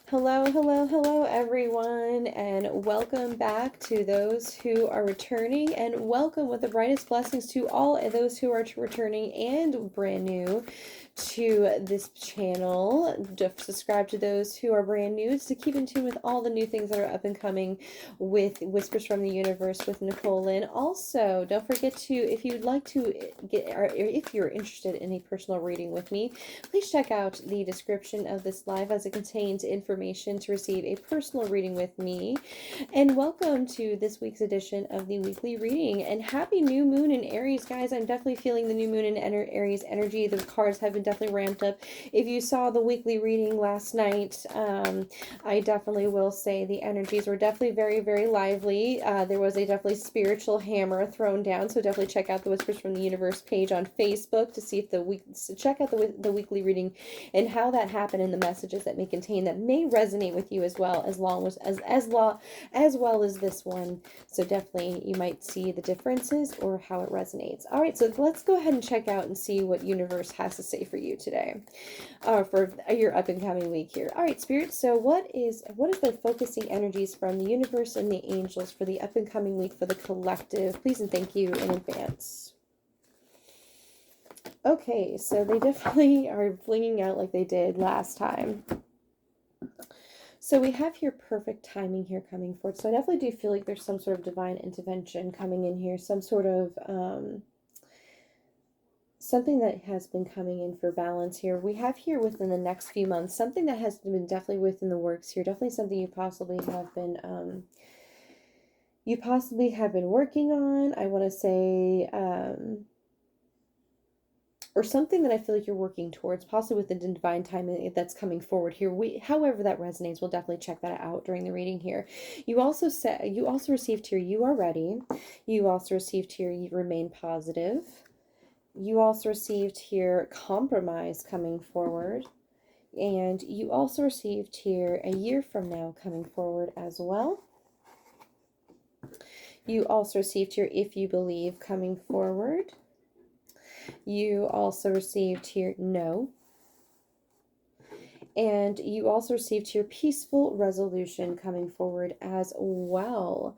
Hello, hello, hello, everyone, and welcome back to those who are returning, and welcome with the brightest blessings to all of those who are returning and brand new to this channel. Subscribe to those who are brand new to keep in tune with all the new things that are up and coming with Whispers from the Universe with Nicole Lynn. Also, don't forget to, if you'd like to get, or if you're interested in a personal reading with me, please check out the description of this live as it contains information to receive a personal reading with me. And welcome to this week's edition of the weekly reading. And happy new moon in Aries, guys. I'm definitely feeling the new moon in Aries energy. The cards have been definitely ramped up. If you saw the weekly reading last night, I definitely will say the energies were definitely very, very lively. There was a definitely spiritual hammer thrown down. So definitely check out the Whispers from the Universe page on Facebook to see if check out the weekly reading and how that happened and the messages that may contain that may resonate with you as well as well as this one. So definitely you might see the differences or how it resonates. All right, so let's go ahead and check out and see what universe has to say for you today, for your up and coming week here. All right, Spirit. So what is the focusing energies from the universe and the angels for the up and coming week for the collective? Please and thank you in advance. Okay, so they definitely are flinging out like they did last time. So we have here perfect timing here coming forward. So I definitely do feel like there's some sort of divine intervention coming in here, some sort of something that has been coming in for balance here. We have here within the next few months, something that has been definitely within the works here, definitely something you possibly have been working on. I want to say or something that I feel like you're working towards, possibly with the divine timing that's coming forward here. However that resonates, we'll definitely check that out during the reading here. You also received here, you are ready. You also received here, you remain positive. You also received here, compromise coming forward. And you also received here, a year from now coming forward as well. You also received here, if you believe, coming forward. You also received here, no. And you also received your peaceful resolution coming forward as well.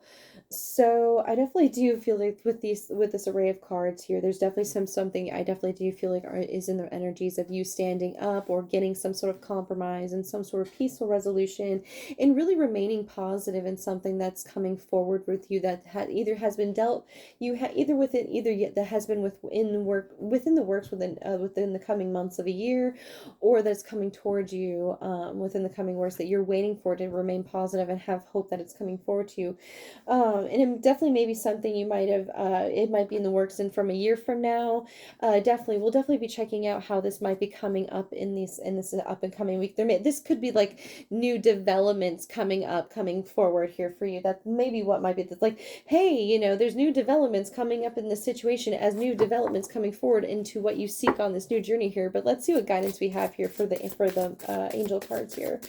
So I definitely do feel like with this array of cards here, there's definitely something I definitely do feel like is in the energies of you standing up or getting some sort of compromise and some sort of peaceful resolution, and really remaining positive in something that's coming forward with you that either has been dealt that has been within the works within the coming months of a year, or that's coming towards you within the coming works that you're waiting for to remain positive and have hope that it's coming forward to you. And it definitely may be something you might have, it might be in the works and from a year from now. We'll definitely be checking out how this might be coming up in this up and coming week. This could be like new developments coming forward here for you. That may be what might be like, hey, there's new developments coming up in this situation as new developments coming forward into what you seek on this new journey here. But let's see what guidance we have here for the angel cards here.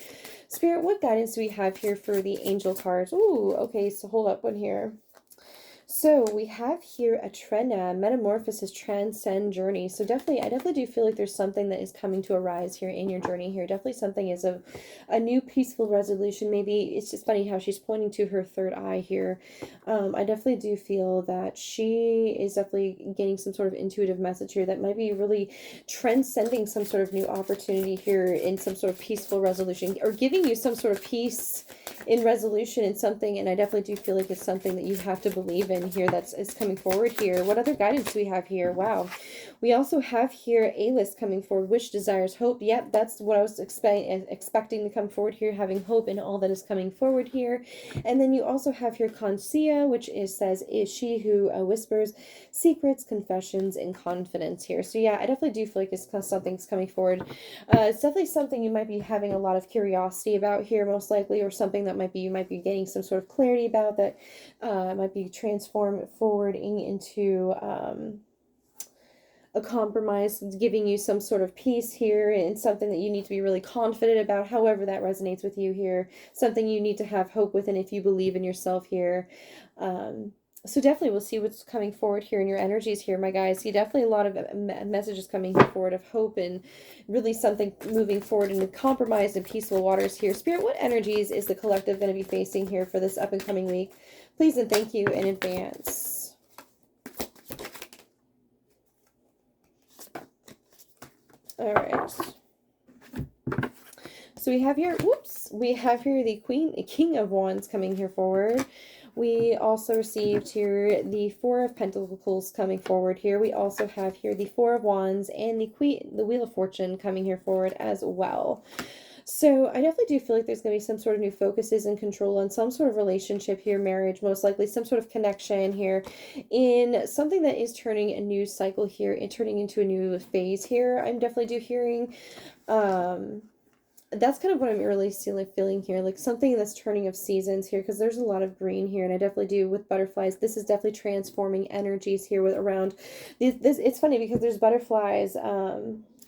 Spirit, what guidance do we have here for the angel cards? Ooh, okay, so hold up one here. So we have here a metamorphosis, transcend journey. So I definitely do feel like there's something that is coming to arise here in your journey here. Definitely something is a new peaceful resolution. Maybe it's just funny how she's pointing to her third eye here. I definitely do feel that she is definitely getting some sort of intuitive message here that might be really transcending some sort of new opportunity here in some sort of peaceful resolution, or giving you some sort of peace in resolution in something. And I definitely do feel like it's something that you have to believe in here is coming forward here. What other guidance do we have here? Wow. We also have here a list coming forward, wish, desires, hope. Yep, that's what I was expecting to come forward here, having hope in all that is coming forward here. And then you also have here Consia, which says, is she who whispers secrets, confessions, and confidence here. So yeah, I definitely do feel like it's something's coming forward. It's definitely something you might be having a lot of curiosity about here, most likely, or something that you might be getting some sort of clarity about that might be transformed forward into a compromise, giving you some sort of peace here, and something that you need to be really confident about, however that resonates with you here. Something you need to have hope with, and if you believe in yourself here. So definitely we'll see what's coming forward here in your energies here, my guys. See definitely a lot of messages coming forward of hope and really something moving forward in compromised and peaceful waters here. Spirit, what energies is the collective going to be facing here for this up and coming week? Please and thank you in advance. All right. So we have here, we have here the King of Wands coming here forward. We also received here the Four of Pentacles coming forward here. We also have here the Four of Wands and the Wheel of Fortune coming here forward as well. So I definitely do feel like there's going to be some sort of new focuses and control on some sort of relationship here, marriage, most likely some sort of connection here in something that is turning a new cycle here and turning into a new phase here. I'm definitely hearing, that's kind of what I'm really feeling here, like something that's turning of seasons here, because there's a lot of green here, and I definitely do with butterflies. This is definitely transforming energies here with around this. It's funny because there's butterflies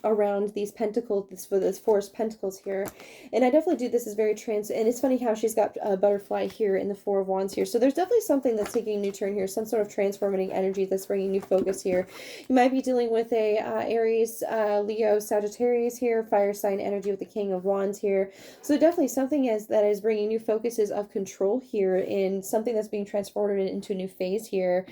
around these pentacles, this Four of Pentacles here, and I definitely do. This is very and it's funny how she's got a butterfly here in the Four of Wands here. So there's definitely something that's taking a new turn here, some sort of transforming energy that's bringing new focus here. You might be dealing with a Aries, Leo, Sagittarius here, fire sign energy with the King of Wands here. So definitely something that is bringing new focuses of control here in something that's being transformed into a new phase here.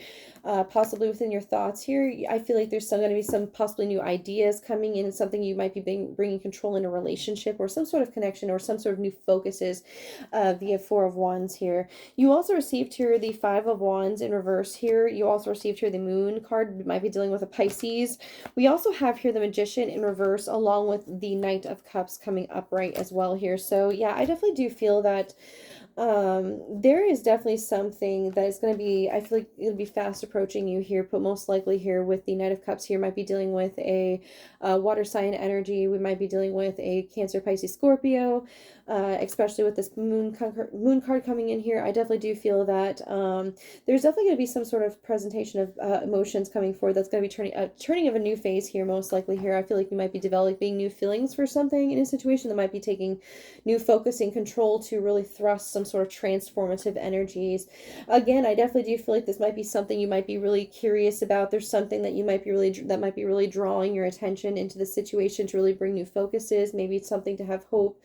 Possibly within your thoughts here, I feel like there's going to be some possibly new ideas coming in, and something you might be bringing control in a relationship or some sort of connection or some sort of new focuses via Four of Wands here. You also received here the Five of Wands in reverse here. You also received here the Moon card. You might be dealing with a Pisces. We also have here the Magician in reverse along with the Knight of Cups coming upright as well here. So yeah, I definitely do feel that there is definitely something that is going to be, I feel like it'll be fast approaching you here, but most likely here with the Knight of Cups here might be dealing with a water sign energy. We might be dealing with a Cancer, Pisces, Scorpio, especially with this moon card coming in here. I definitely do feel that there's definitely going to be some sort of presentation of emotions coming forward that's going to be turning of a new phase here, most likely here. I feel like you might be developing new feelings for something in a situation that might be taking new focus and control to really thrust some sort of transformative energies. Again, I definitely do feel like this might be something you might be really curious about. There's something that you might be really drawing your attention into the situation to really bring new focuses. Maybe it's something to have hope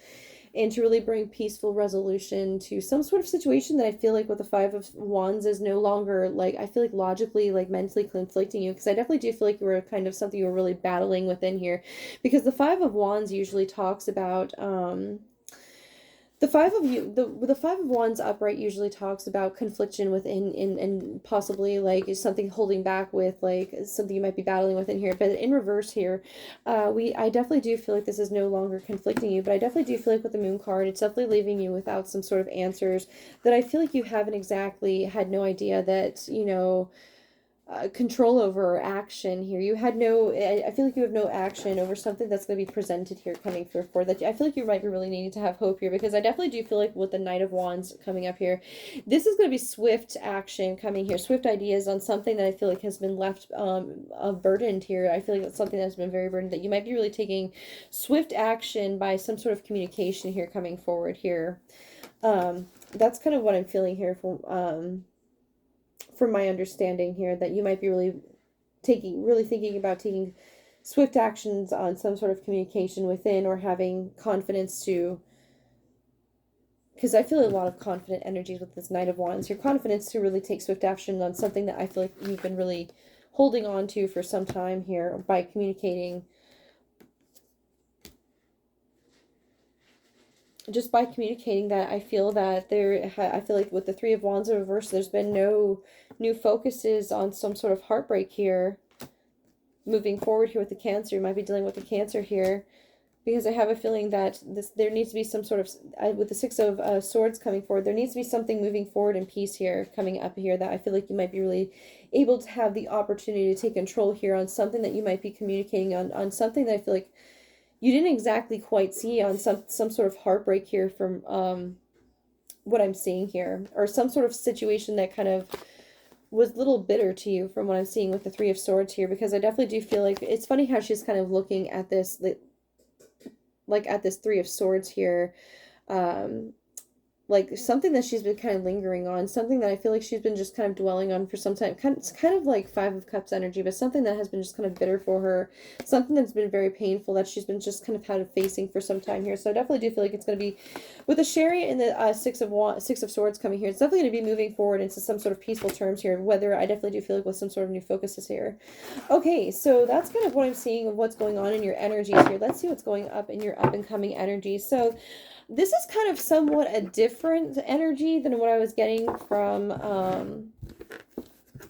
and to really bring peaceful resolution to some sort of situation that I feel like with the Five of Wands is no longer, like, I feel like logically, like, mentally conflicting you, because I definitely do feel like you were kind of something you were really battling within here, because the Five of Wands usually talks about the Five of Wands upright usually talks about confliction within and possibly like is something holding back with like something you might be battling within here. But in reverse here, I definitely do feel like this is no longer conflicting you, but I definitely do feel like with the Moon card, it's definitely leaving you without some sort of answers that I feel like you haven't exactly had no idea that, control over action here. You had no, I feel like you have no action over something that's going to be presented here coming for that. I feel like you might be really needing to have hope here, because I definitely do feel like with the Knight of Wands coming up here, this is going to be swift action coming here, swift ideas on something that I feel like has been left burdened here. I feel like it's something that's been very burdened, that you might be really taking swift action by some sort of communication here coming forward here. That's kind of what I'm feeling here from my understanding here, that you might be really thinking about taking swift actions on some sort of communication within, or having confidence to, because I feel a lot of confident energies with this Knight of Wands, your confidence to really take swift action on something that I feel like you've been really holding on to for some time here by communicating. Just by communicating that, I feel that I feel like with the Three of Wands in reverse, there's been no new focuses on some sort of heartbreak here. Moving forward here with the Cancer, you might be dealing with the Cancer here, because I have a feeling that there needs to be some sort of, with the Six of Swords coming forward, there needs to be something moving forward in peace here, coming up here, that I feel like you might be really able to have the opportunity to take control here on something that you might be communicating on something that I feel like you didn't exactly quite see, on some sort of heartbreak here from what I'm seeing here, or some sort of situation that kind of was a little bitter to you from what I'm seeing with the Three of Swords here, because I definitely do feel like it's funny how she's kind of looking at this, like at this Three of Swords here, like something that she's been kind of lingering on, something that I feel like she's been just kind of dwelling on for some time. It's kind of like Five of Cups energy, but something that has been just kind of bitter for her, something that's been very painful that she's been just kind of had facing for some time here. So I definitely do feel like it's going to be, with the Chariot and the Six of Swords coming here, it's definitely going to be moving forward into some sort of peaceful terms here. Whether I definitely do feel like with some sort of new focuses here. Okay, so that's kind of what I'm seeing of what's going on in your energies here. Let's see what's going up in your up and coming energies. So this is kind of somewhat a different energy than what I was getting from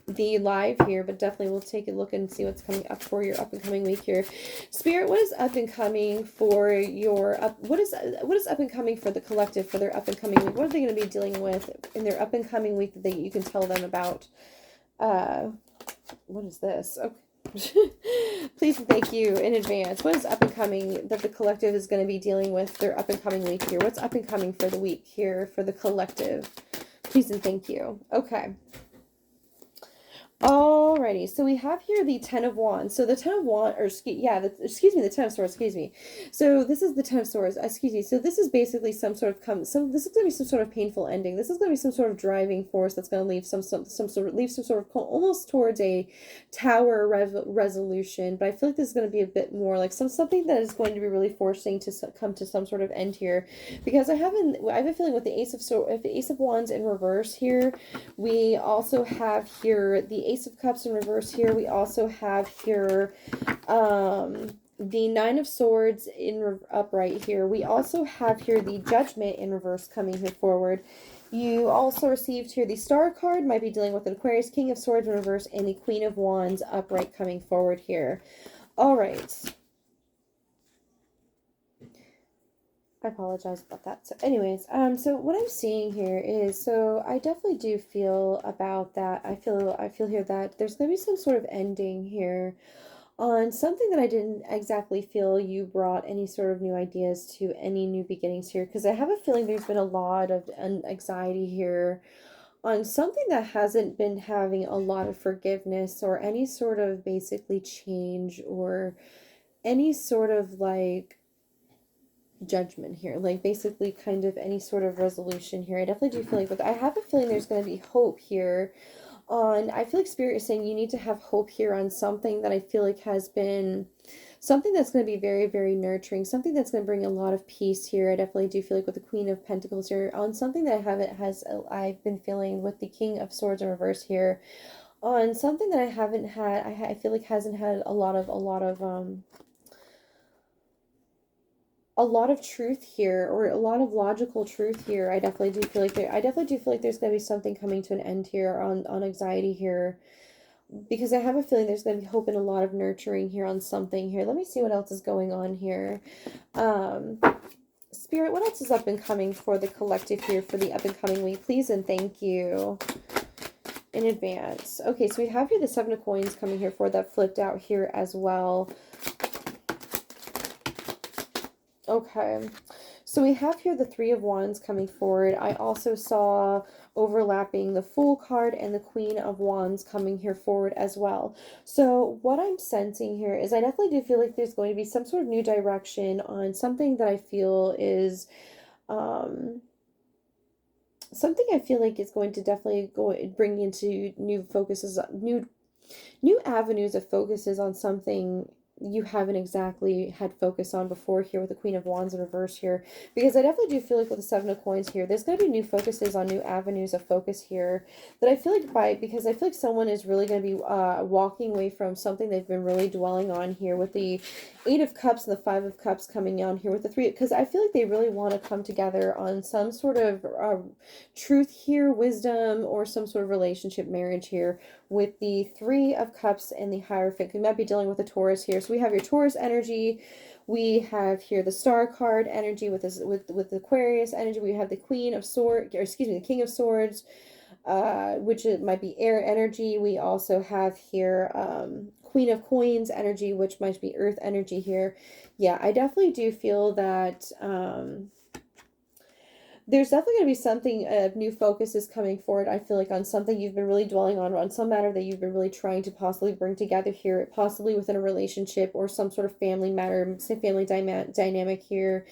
the live here, but definitely we'll take a look and see what's coming up for your up and coming week here. Spirit, what is up and coming for your up? What is up and coming for the collective for their up and coming week? What are they going to be dealing with in their up and coming week that you can tell them about? What is this? Okay. Please and thank you in advance. What is up and coming that the collective is going to be dealing with their up and coming week here? What's up and coming for the week here for the collective? Please and thank you. Okay. Alrighty, so we have here the Ten of Wands. So the Ten of Wands, or the Ten of Swords, excuse me. So this is the Ten of Swords, excuse me. So this is basically this is going to be some sort of painful ending. This is going to be some sort of driving force that's going to leave some sort of almost towards a tower resolution. But I feel like this is going to be a bit more like something that is going to be really forcing to come to some sort of end here, because I have a feeling with the Ace of Wands in reverse here. We also have here the Ace of Cups in reverse here. We also have here the Nine of Swords in upright here. We also have here the Judgment in reverse coming here forward. You also received here the Star card, might be dealing with an Aquarius, King of Swords in reverse, and the Queen of Wands upright coming forward here. All right. I apologize about that. So anyways, so what I'm seeing here is, so I definitely do feel about that. I feel here that there's going to be some sort of ending here on something that I didn't exactly feel you brought any sort of new ideas to, any new beginnings here, because I have a feeling there's been a lot of anxiety here on something that hasn't been having a lot of forgiveness or any sort of basically change or any sort of like judgment here, like basically kind of any sort of resolution here. I definitely do feel like, but I have a feeling there's going to be hope here on, I feel like Spirit is saying you need to have hope here on something that I feel like has been something that's going to be very, very nurturing, something that's going to bring a lot of peace here. I definitely do feel like with the Queen of Pentacles here on something that I've been feeling with the King of Swords in reverse here on something that I haven't had, I feel like hasn't had a lot of truth here, or a lot of logical truth here. I definitely do feel like there's going to be something coming to an end here on anxiety here, because I have a feeling there's going to be hope and a lot of nurturing here on something here. Let me see what else is going on here. Spirit, what else is up and coming for the collective here for the up and coming week? Please and thank you in advance. Okay, so we have here the Seven of Coins coming here for that flipped out here as well. Okay, so we have here the Three of Wands coming forward. I also saw overlapping the Fool card and the Queen of Wands coming here forward as well. So what I'm sensing here is I definitely do feel like there's going to be some sort of new direction on something that I feel is something I feel like is going to definitely bring into new focuses, new avenues of focuses on something you haven't exactly had focus on before here with the Queen of Wands in reverse here, because I definitely do feel like with the Seven of Coins here, there's going to be new focuses on new avenues of focus here that I feel like because I feel like someone is really going to be walking away from something they've been really dwelling on here with the Eight of Cups and the Five of Cups coming on here with the Three, because I feel like they really want to come together on some sort of truth here, wisdom, or some sort of relationship, marriage here with the Three of Cups and the Hierophant. We might be dealing with a Taurus here. So we have your Taurus energy. We have here the Star card energy with this with the Aquarius energy. We have the Queen of Swords, or excuse me, the King of Swords, which it might be air energy. We also have here Queen of Coins energy, which might be earth energy here. Yeah, I definitely do feel that there's definitely going to be something of new focus is coming forward. I feel like on something you've been really dwelling on some matter that you've been really trying to possibly bring together here, possibly within a relationship or some sort of family matter, say family dynamic here.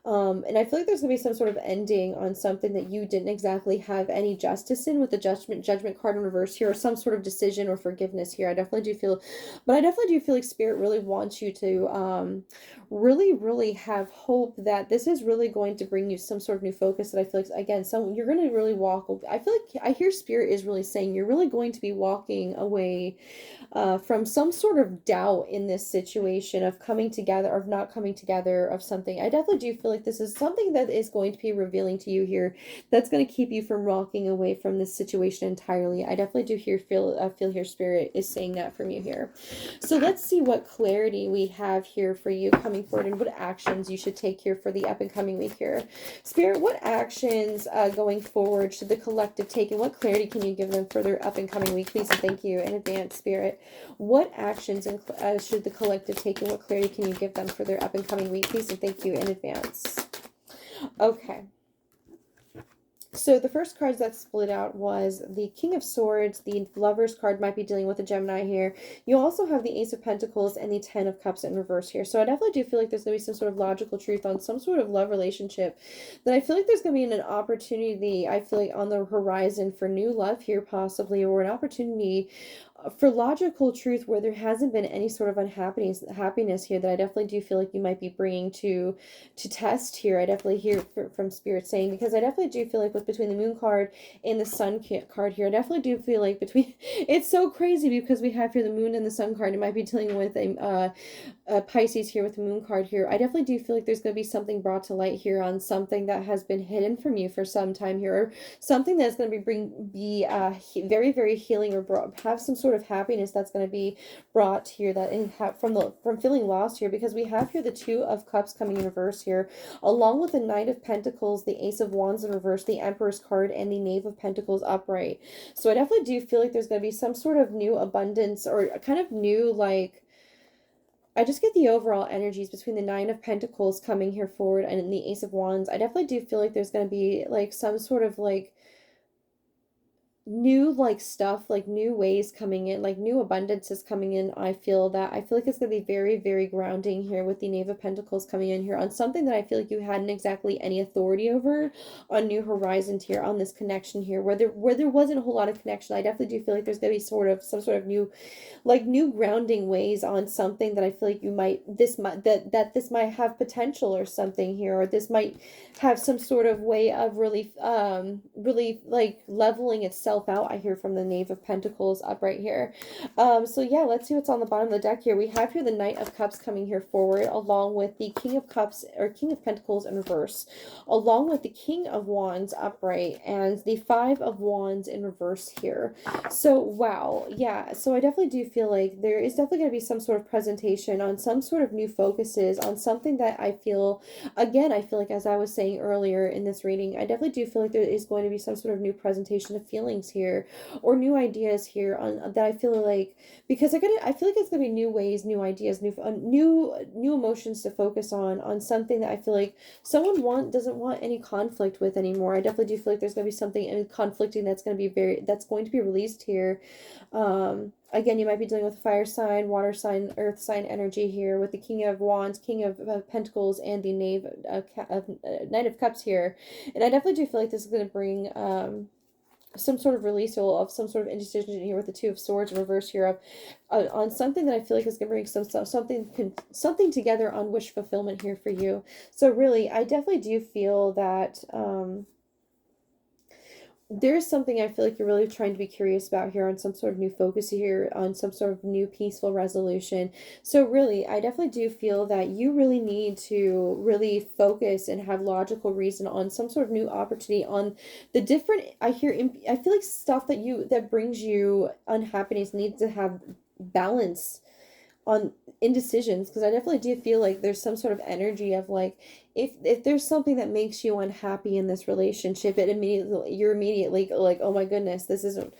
And I feel like there's gonna be some sort of ending on something that you didn't exactly have any justice in, with the judgment card in reverse here, or some sort of decision or forgiveness here. I definitely do feel, but I definitely do feel like Spirit really wants you to really have hope that this is really going to bring you some sort of new focus. That I feel like, again, some you're going to really walk. I feel like I hear Spirit is really saying you're really going to be walking away from some sort of doubt in this situation of coming together, of not coming together, of something. I definitely do feel like this is something that is going to be revealing to you here, that's going to keep you from walking away from this situation entirely. I definitely do feel here Spirit is saying that from you here. So let's see what clarity we have here for you coming forward, and what actions you should take here for the up and coming week here. Spirit, what actions going forward should the collective take, and what clarity can you give them for their up and coming week? Please and thank you in advance, Spirit. What actions should the collective take, and what clarity can you give them for their up and coming week? Please and thank you in advance. Okay. So the first cards that split out was the King of Swords. The Lover's card might be dealing with a Gemini here. You also have the Ace of Pentacles and the Ten of Cups in reverse here. So I definitely do feel like there's going to be some sort of logical truth on some sort of love relationship. That I feel like there's going to be an opportunity, I feel like, on the horizon for new love here possibly, or an opportunity for logical truth where there hasn't been any sort of happiness here, that I definitely do feel like you might be bringing to test here. I definitely hear from Spirit saying, because I definitely do feel like with between the Moon card and the Sun card here, I definitely do feel like between it's so crazy because we have here the Moon and the Sun card. It might be dealing with a Pisces here with the Moon card here. I definitely do feel like there's going to be something brought to light here on something that has been hidden from you for some time here, or something that's going to be very, very healing, or have some sort of happiness that's going to be brought here, that from feeling lost here, because we have here the Two of Cups coming in reverse here, along with the Knight of Pentacles, the Ace of Wands in reverse, the Emperor's card, and the Knave of Pentacles upright. So I definitely do feel like there's going to be some sort of new abundance, or kind of new, like, I just get the overall energies between the Nine of Pentacles coming here forward and the Ace of Wands. I definitely do feel like there's going to be like some sort of like new like stuff, like new ways coming in, like new abundances coming in. I feel like it's going to be very, very grounding here with the Knave of Pentacles coming in here on something that I feel like you hadn't exactly any authority over, on new horizons here, on this connection here where there wasn't a whole lot of connection. I definitely do feel like there's going to be some sort of new, like, new grounding ways on something that I feel like this might have potential or something here, or this might have some sort of way of really like leveling itself out. I hear from the Knave of Pentacles upright here. So yeah, let's see what's on the bottom of the deck here. We have here the Knight of Cups coming here forward, along with the King of Cups, or King of Pentacles in reverse, along with the King of Wands upright, and the Five of Wands in reverse here. So wow, yeah, so I definitely do feel like there is definitely going to be some sort of presentation on some sort of new focuses on something that I feel, again, I feel like, as I was saying earlier in this reading, I definitely do feel like there is going to be some sort of new presentation of feelings here, or new ideas here on that. I feel like, because I feel like it's going to be new ways, new ideas, new emotions to focus on something that I feel like someone doesn't want any conflict with anymore. I definitely do feel like there's going to be something conflicting that's going to be released here. Again, you might be dealing with fire sign, water sign, earth sign energy here with the King of Wands, King of Pentacles, and the Knight of Cups here. And I definitely do feel like this is going to bring some sort of release of some sort of indecision here with the Two of Swords in reverse here, of on something that I feel like is going to bring something together on wish fulfillment here for you. So really, I definitely do feel that there's something I feel like you're really trying to be curious about here, on some sort of new focus here, on some sort of new peaceful resolution. So really, I definitely do feel that you really need to really focus and have logical reason on some sort of new opportunity, on the different, I feel like stuff that brings you unhappiness needs to have balance on indecisions, because I definitely do feel like there's some sort of energy of like, if there's something that makes you unhappy in this relationship, you're immediately like, oh my goodness, this isn't,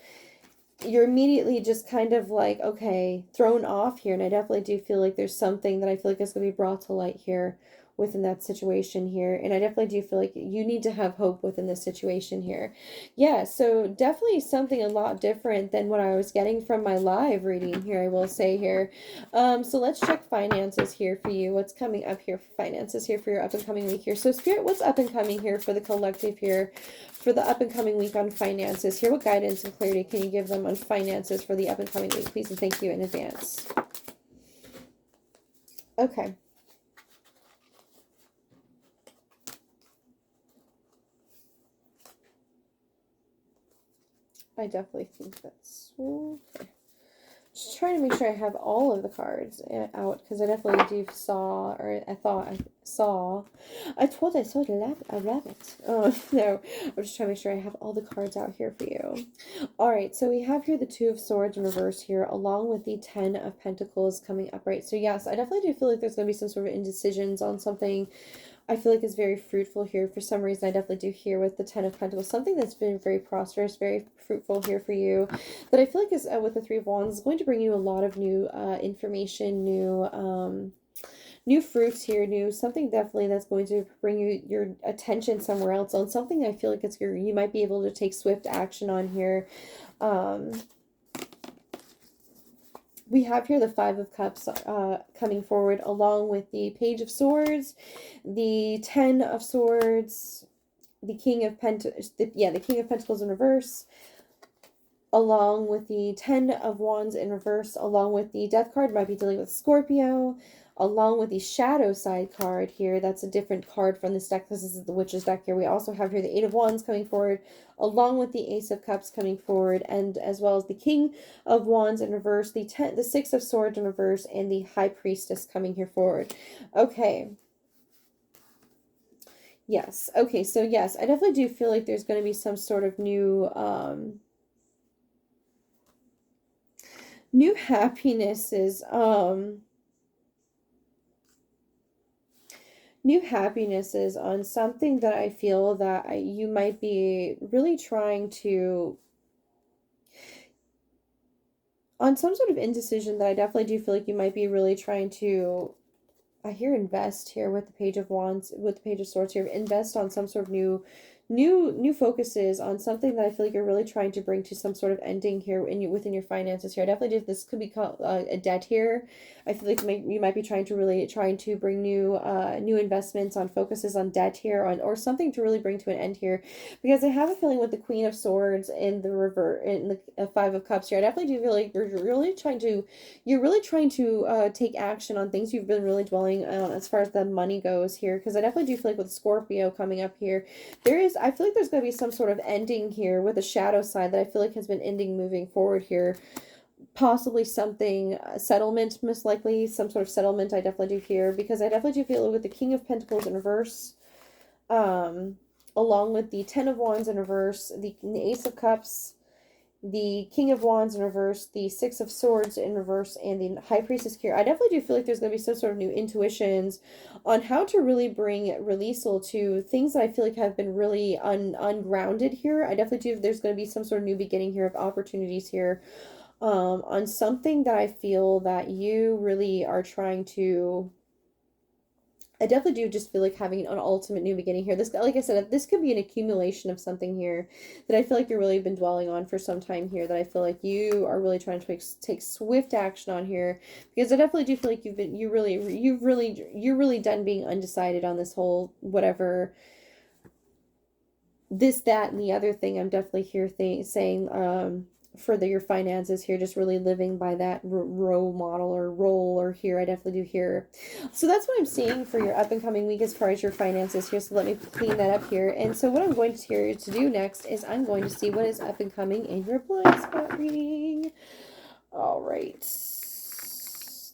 you're immediately just kind of like, okay, thrown off here. And I definitely do feel like there's something that I feel like is going to be brought to light here within that situation here. And I definitely do feel like you need to have hope within this situation here. Yeah, so definitely something a lot different than what I was getting from my live reading here, I will say here. So let's check finances here for you. What's coming up here for finances here for your up and coming week here? So Spirit, what's up and coming here for the collective here for the up and coming week on finances here? What guidance and clarity can you give them on finances for the up and coming week, please? And thank you in advance. Okay. I definitely think that's okay. Just trying to make sure I have all of the cards out, because I definitely do saw, or I thought I saw, I saw a rabbit. Oh, no, I'm just trying to make sure I have all the cards out here for you. All right, so we have here the Two of Swords in reverse here, along with the Ten of Pentacles coming up, right? So yes, I definitely do feel like there's going to be some sort of indecisions on something. I feel like it's very fruitful here. For some reason, I definitely do here with the Ten of Pentacles, something that's been very prosperous, very fruitful here for you, that I feel like is with the Three of Wands is going to bring you a lot of new information, new fruits here, something definitely that's going to bring you your attention somewhere else on something. I feel like you might be able to take swift action on here. We have here the Five of Cups coming forward, along with the Page of Swords, the Ten of Swords, the King of Pentacles, the King of Pentacles in reverse, along with the Ten of Wands in reverse, along with the Death card, might be dealing with Scorpio, along with the Shadow side card here. That's a different card from this deck. This is the Witch's deck here. We also have here the Eight of Wands coming forward, along with the Ace of Cups coming forward, and as well as the King of Wands in reverse, the Six of Swords in reverse, and the High Priestess coming here forward. Okay. Yes. Okay, so yes, I definitely do feel like there's going to be some sort of new happinesses, new happinesses on something that I feel that you might be really trying to, on some sort of indecision that I definitely do feel like you might be really trying to, I hear invest here with the Page of Wands, with the Page of Swords here, invest on some sort of new focuses on something that I feel like you're really trying to bring to some sort of ending here within your finances here. I definitely do. This could be called a debt here. I feel like you might be trying to bring new investments on focuses on debt here, or something to really bring to an end here, because I have a feeling with the Queen of Swords in the in the Five of Cups here, I definitely do feel like you're really trying to take action on things you've been really dwelling on as far as the money goes here, because I definitely do feel like with Scorpio coming up here, I feel like there's going to be some sort of ending here with the Shadow side that I feel like has been ending moving forward here. Possibly something, settlement, most likely, some sort of settlement I definitely do here, because I definitely do feel with the King of Pentacles in reverse, along with the Ten of Wands in reverse, the Ace of Cups, the King of Wands in reverse, the Six of Swords in reverse, and the High Priestess here. I definitely do feel like there's going to be some sort of new intuitions on how to really bring releasal to things that I feel like have been really ungrounded here. I definitely do. There's going to be some sort of new beginning here of opportunities here, on something that I feel that you really are trying to. I definitely do just feel like having an ultimate new beginning here. This, like I said, this could be an accumulation of something here that I feel like you've really been dwelling on for some time here, that I feel like you are really trying to take swift action on here, because I definitely do feel like you're really done being undecided on this whole whatever, this, that, and the other thing. I'm definitely here saying, for your finances here, just really living by that role model or role, or here I definitely do here. So that's what I'm seeing for your up and coming week as far as your finances here. So let me clean that up here. And so what I'm going to do next is I'm going to see what is up and coming in your blind spot reading. All right,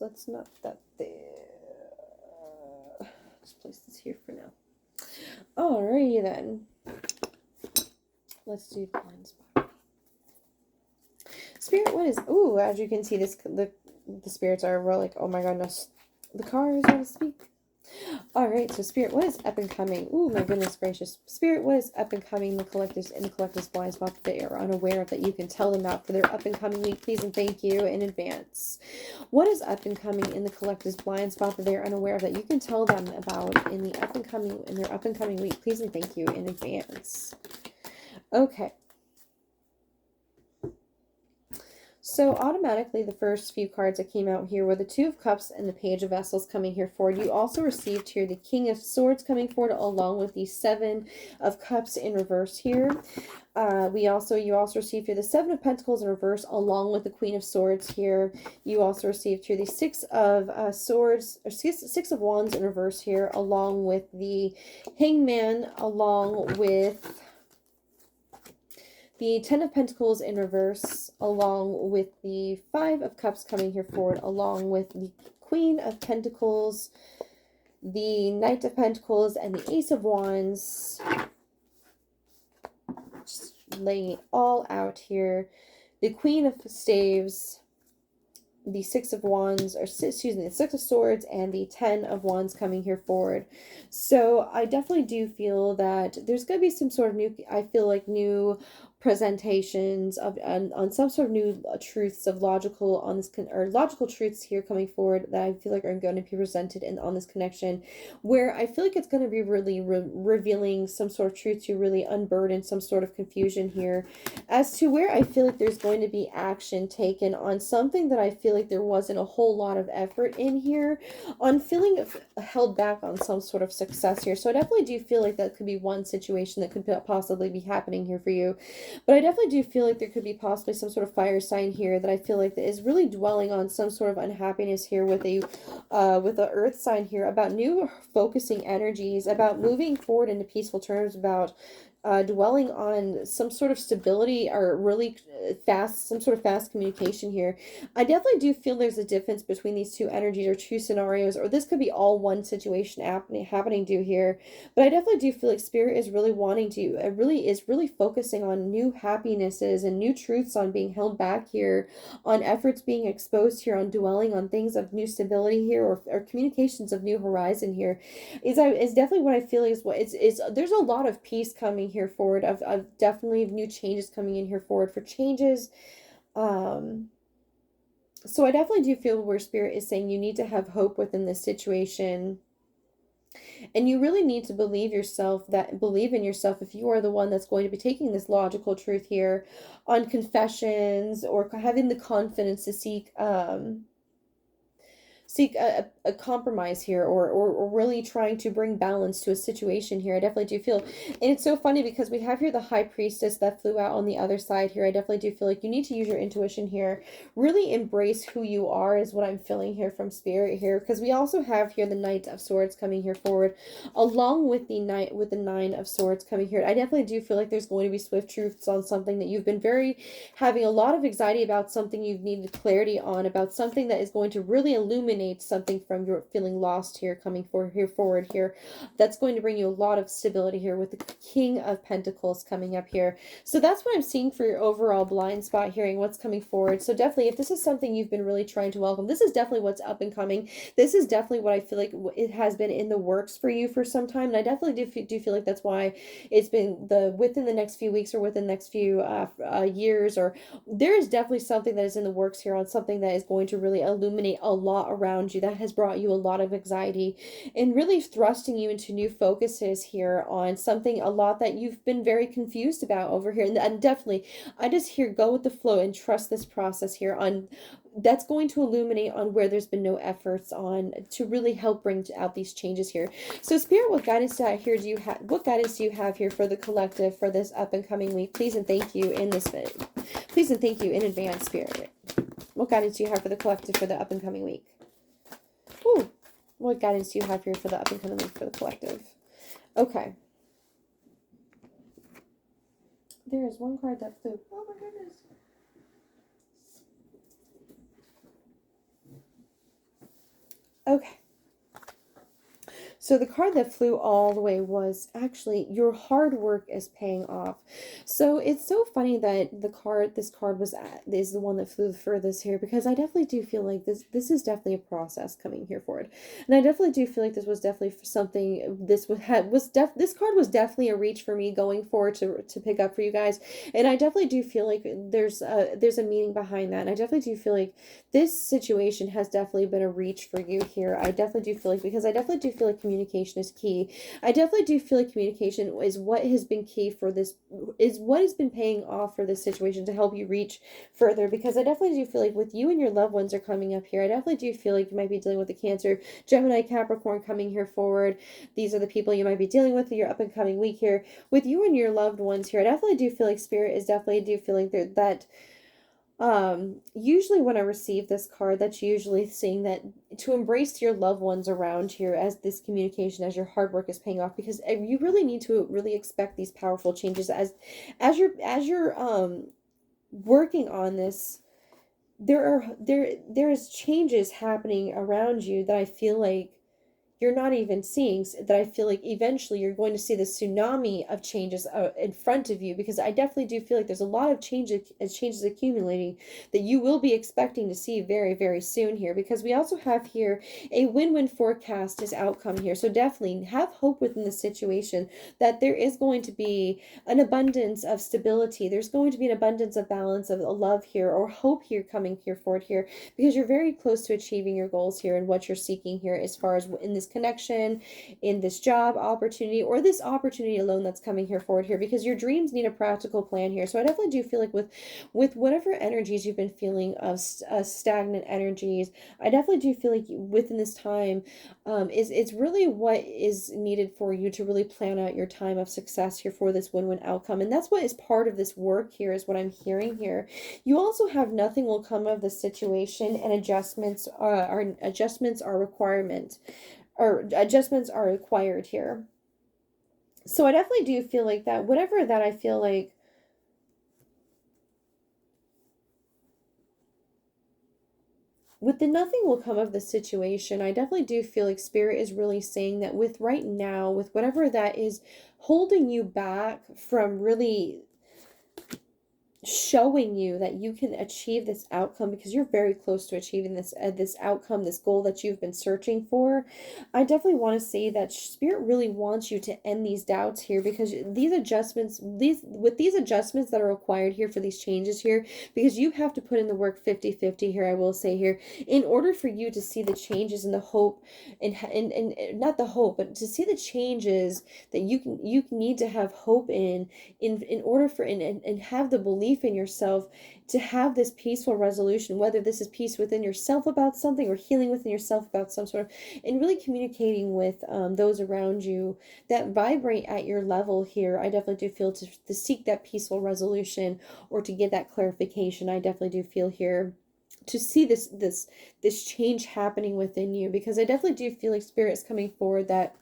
let's not that there. Just place this here for now. Alrighty then. Let's do blind spot. Spirit, what is, ooh, as you can see, the spirits are, we're like, oh my goodness, the cards want to speak. All right, so Spirit, what is up and coming? Ooh, my goodness gracious. Spirit, what is up and coming in the collective's blind spot that they are unaware of that you can tell them about for their up and coming week? Please and thank you in advance. What is up and coming in the collective's blind spot that they are unaware of that you can tell them about in their up and coming week? Please and thank you in advance. Okay. So automatically the first few cards that came out here were the Two of Cups and the Page of Vessels coming here forward. You also received here the King of Swords coming forward along with the Seven of Cups in reverse here. You also received here the Seven of Pentacles in reverse along with the Queen of Swords here. You also received here the Six of Swords, or Six of Wands in reverse here along with the Hangman, along with the Ten of Pentacles in reverse, along with the Five of Cups coming here forward, along with the Queen of Pentacles, the Knight of Pentacles, and the Ace of Wands. Just laying it all out here. The Queen of Staves, the Six of Wands, or excuse me, the Six of Swords, and the Ten of Wands coming here forward. So I definitely do feel that there's going to be some sort of new presentations of on some sort of new truths of logical truths here coming forward that I feel like are going to be presented on this connection, where I feel like it's going to be really revealing some sort of truth to really unburden some sort of confusion here as to where I feel like there's going to be action taken on something that I feel like there wasn't a whole lot of effort in here, on feeling held back on some sort of success here. So I definitely do feel like that could be one situation that could possibly be happening here for you. But I definitely do feel like there could be possibly some sort of fire sign here that I feel like that is really dwelling on some sort of unhappiness here with a earth sign here, about new focusing energies, about moving forward into peaceful terms, about dwelling on some sort of stability or really some sort of fast communication here. I definitely do feel there's a difference between these two energies or two scenarios, or this could be all one situation happening to here. But I definitely do feel like Spirit is really wanting to, is really focusing on new happinesses and new truths on being held back here, on efforts being exposed here, on dwelling on things of new stability here, or communications of new horizon here. Is definitely what I feel is there's a lot of peace coming here forward, of definitely new changes coming in here forward for changes. So I definitely do feel where Spirit is saying you need to have hope within this situation. And you really need to believe in yourself if you are the one that's going to be taking this logical truth here on confessions, or having the confidence to seek a compromise here, or really trying to bring balance to a situation here. I definitely do feel, and it's so funny because we have here the High Priestess that flew out on the other side here. I definitely do feel like you need to use your intuition here, really embrace who you are, is what I'm feeling here from Spirit here, because we also have here the Knight of Swords coming here forward along with the Nine of Swords coming here. I definitely do feel like there's going to be swift truths on something that you've been having a lot of anxiety about, something you've needed clarity on, about something that is going to really illuminate something from your feeling lost here, coming forward here. That's going to bring you a lot of stability here with the King of Pentacles coming up here. So that's what I'm seeing for your overall blind spot, hearing what's coming forward. So definitely, if this is something you've been really trying to welcome, this is definitely what's up and coming. This is definitely what I feel like it has been in the works for you for some time. And I definitely do feel like that's why it's been within the next few weeks, or within the next few years, or there is definitely something that is in the works here, on something that is going to really illuminate a lot around you, that has brought you a lot of anxiety, and really thrusting you into new focuses here on something a lot that you've been very confused about over here. And definitely, I just hear go with the flow and trust this process here, on that's going to illuminate on where there's been no efforts on to really help bring out these changes here. So Spirit, what guidance do you have here for the collective for this up and coming week? Please and thank you in advance, Spirit. What guidance do you have for the collective for the up and coming week? Ooh, what guidance do you have here for the up and coming week for the collective? Okay. There is one card that flew. Oh my goodness. Okay. So the card that flew all the way was actually your hard work is paying off. So it's so funny that this card is the one that flew the furthest here, because I definitely do feel like this is definitely a process coming here forward, and I definitely do feel like this was definitely for something. This card was definitely a reach for me going forward to pick up for you guys, and I definitely do feel like there's a meaning behind that, and I definitely do feel like this situation has definitely been a reach for you here. I definitely do feel like, because I definitely do feel like communication is key. I definitely do feel like communication is what has been key for this, is what has been paying off for this situation to help you reach further, because I definitely do feel like with you and your loved ones are coming up here. I definitely do feel like you might be dealing with the Cancer, Gemini, Capricorn coming here forward. These are the people you might be dealing with in your up and coming week here. With you and your loved ones here, I definitely do feel like Spirit is definitely do feel like that usually when I receive this card, that's usually saying that to embrace your loved ones around here as this communication, as your hard work is paying off, because you really need to really expect these powerful changes as you're working on this. There is changes happening around you that I feel like you're not even seeing, that I feel like eventually you're going to see the tsunami of changes in front of you, because I definitely do feel like there's a lot of changes accumulating that you will be expecting to see very, very soon here, because we also have here a win-win forecast as outcome here. So definitely have hope within the situation that there is going to be an abundance of stability. There's going to be an abundance of balance of love here, or hope here coming here forward here, because you're very close to achieving your goals here and what you're seeking here, as far as in this connection, in this job opportunity, or this opportunity alone that's coming here forward here, because your dreams need a practical plan here. So I definitely do feel like with whatever energies you've been feeling of stagnant energies, I definitely do feel like within this time is it's really what is needed for you to really plan out your time of success here for this win-win outcome. And that's what is part of this work here, is what I'm hearing here. You also have nothing will come of the situation, and adjustments are requirement, or adjustments are required here. So I definitely do feel like that, whatever that I feel like with the nothing will come of the situation, I definitely do feel like Spirit is really saying that with right now, with whatever that is holding you back from really showing you that you can achieve this outcome, because you're very close to achieving this outcome, this goal that you've been searching for. I definitely want to say that Spirit really wants you to end these doubts here, because these adjustments that are required here for these changes here, because you have to put in the work 50-50 here, I will say here, in order for you to see the changes and the hope, and not the hope, but to see the changes that you need to have hope in order for and have the belief in yourself to have this peaceful resolution, whether this is peace within yourself about something, or healing within yourself about some sort of, and really communicating with those around you that vibrate at your level here. I definitely do feel to seek that peaceful resolution, or to get that clarification. I definitely do feel here to see this change happening within you, because I definitely do feel like Spirit is coming forward that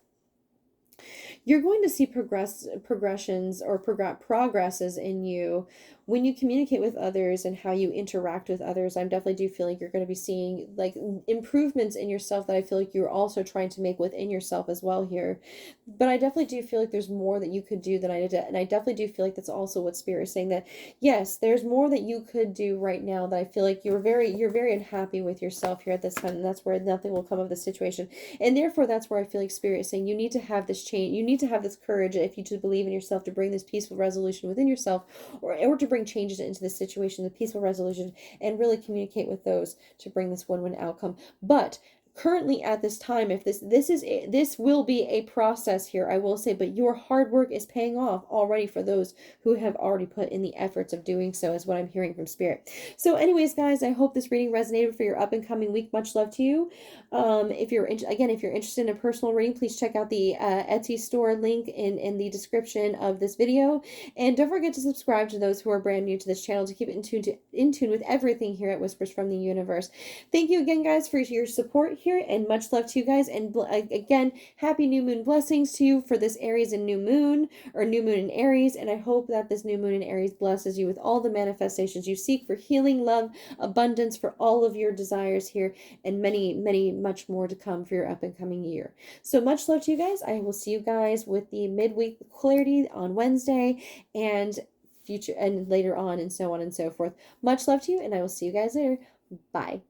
you're going to see progressions, or progresses in you when you communicate with others and how you interact with others. I definitely do feel like you're going to be seeing like improvements in yourself that I feel like you're also trying to make within yourself as well here. But I definitely do feel like there's more that you could do than I did, and I definitely do feel like that's also what Spirit is saying, that yes, there's more that you could do right now, that I feel like you're very unhappy with yourself here at this time, and that's where nothing will come of the situation. And therefore that's where I feel like Spirit is saying you need to have this change, you need to have this courage, if you just believe in yourself, to bring this peaceful resolution within yourself, or to bring changes into this situation, the peaceful resolution, and really communicate with those to bring this win-win outcome. But currently at this time, if this will be a process here, I will say, but your hard work is paying off already for those who have already put in the efforts of doing so, is what I'm hearing from Spirit. So anyways, guys, I hope this reading resonated for your up and coming week. Much love to you. If you're interested in a personal reading, please check out the Etsy store link in the description of this video, and don't forget to subscribe to those who are brand new to this channel, to keep it in tune with everything here at Whispers from the Universe. Thank you again, guys, for your support here, and much love to you guys. And again, happy new moon blessings to you for this Aries and new moon, or new moon in Aries. And I hope that this new moon in Aries blesses you with all the manifestations you seek for healing, love, abundance, for all of your desires here, and many, many, much more to come for your up and coming year. So much love to you guys. I will see you guys with the midweek clarity on Wednesday, and future and later on, and so on and so forth. Much love to you, and I will see you guys later. Bye.